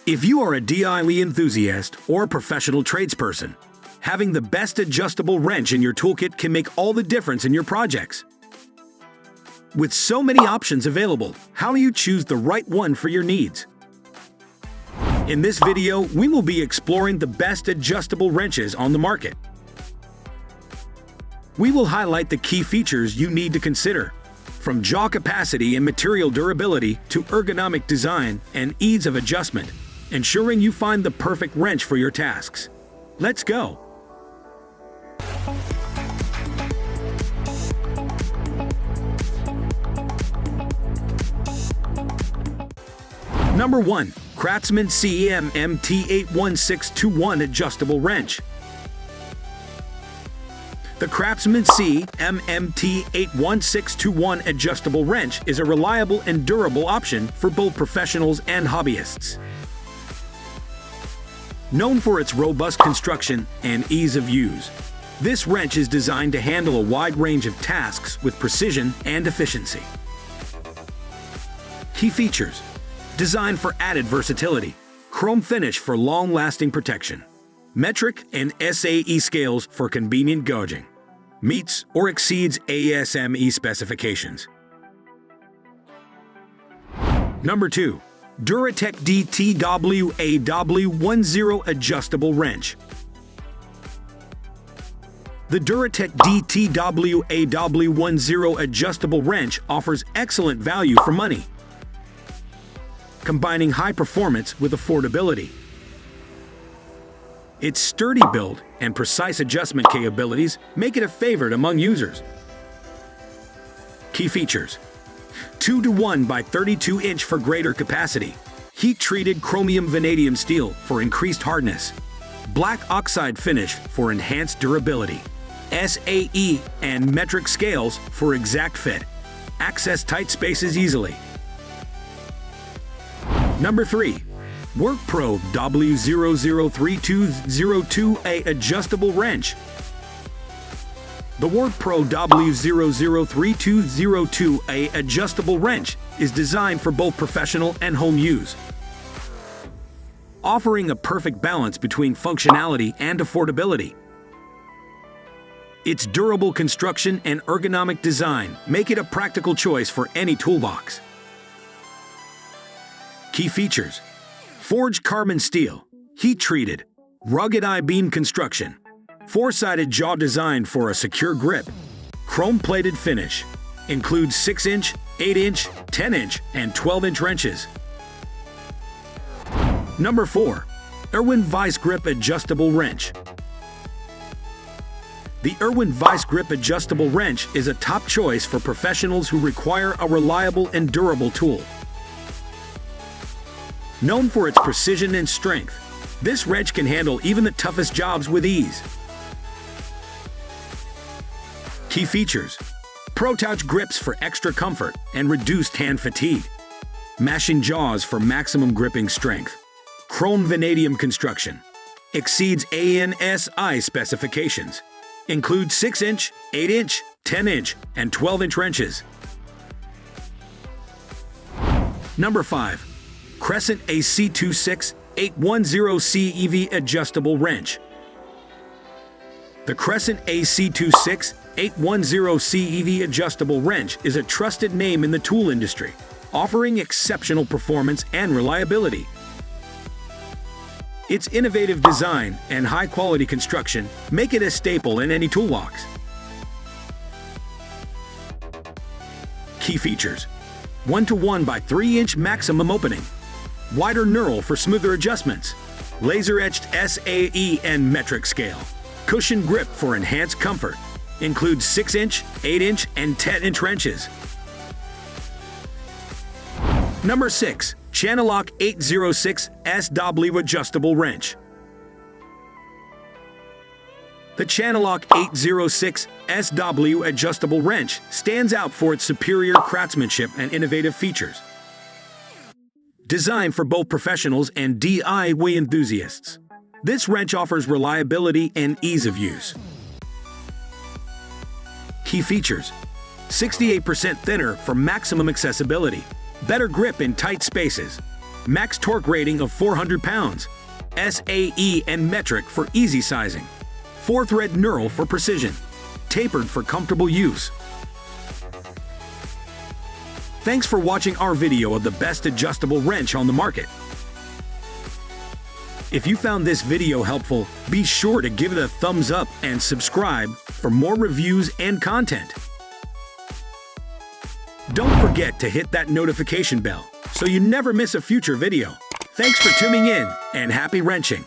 If you are a DIY enthusiast or professional tradesperson, having the best adjustable wrench in your toolkit can make all the difference in your projects. With so many options available, how do you choose the right one for your needs? In this video, we will be exploring the best adjustable wrenches on the market. We will highlight the key features you need to consider, from jaw capacity and material durability to ergonomic design and ease of adjustment, ensuring you find the perfect wrench for your tasks. Let's go! Number 1. CRAFTSMAN CMMT81621 Adjustable Wrench. The CRAFTSMAN CMMT81621 Adjustable Wrench is a reliable and durable option for both professionals and hobbyists. Known for its robust construction and ease of use, this wrench is designed to handle a wide range of tasks with precision and efficiency. Key features: designed for added versatility, chrome finish for long-lasting protection, metric and SAE scales for convenient gauging, meets or exceeds ASME specifications. Number 2. DURATECH DTWAW10 Adjustable Wrench. The DURATECH DTWAW10 Adjustable Wrench offers excellent value for money, combining high performance with affordability. Its sturdy build and precise adjustment capabilities make it a favorite among users. Key features: 2:1 by 32 inch for greater capacity, heat-treated chromium vanadium steel for increased hardness, black oxide finish for enhanced durability, SAE and metric scales for exact fit. Access tight spaces easily. Number 3. WORKPRO W003202A Adjustable Wrench. The WORKPRO W003202A Adjustable Wrench is designed for both professional and home use, offering a perfect balance between functionality and affordability. Its durable construction and ergonomic design make it a practical choice for any toolbox. Key features: forged carbon steel, heat-treated, rugged I-beam construction, four-sided jaw design for a secure grip, chrome-plated finish, includes 6-inch, 8-inch, 10-inch, and 12-inch wrenches. Number 4. IRWIN Vise-Grip Adjustable Wrench. The IRWIN Vise-Grip Adjustable Wrench is a top choice for professionals who require a reliable and durable tool. Known for its precision and strength, this wrench can handle even the toughest jobs with ease. Key features: pro-touch grips for extra comfort and reduced hand fatigue, mashing jaws for maximum gripping strength, chrome vanadium construction, exceeds ANSI specifications, includes 6-inch, 8-inch, 10-inch, and 12-inch wrenches. Number 5. Crescent AC26810CV Adjustable Wrench. The Crescent AC26810CV Adjustable Wrench is a trusted name in the tool industry, offering exceptional performance and reliability. Its innovative design and high-quality construction make it a staple in any toolbox. Key features: 1:1 by 3-inch maximum opening, wider knurl for smoother adjustments, laser-etched SAE and metric scale, cushion grip for enhanced comfort, includes 6-inch, 8-inch, and 10-inch wrenches. Number 6. Channellock 806SW Adjustable Wrench. The Channellock 806SW Adjustable Wrench stands out for its superior craftsmanship and innovative features. Designed for both professionals and DIY enthusiasts, this wrench offers reliability and ease of use. Key features: 68% thinner for maximum accessibility, better grip in tight spaces, Max torque rating of 400 pounds. SAE and metric for easy sizing. 4-thread knurl for precision. Tapered for comfortable use. Thanks for watching our video of the best adjustable wrench on the market. If you found this video helpful, be sure to give it a thumbs up and subscribe for more reviews and content. Don't forget to hit that notification bell so you never miss a future video. Thanks for tuning in and happy wrenching!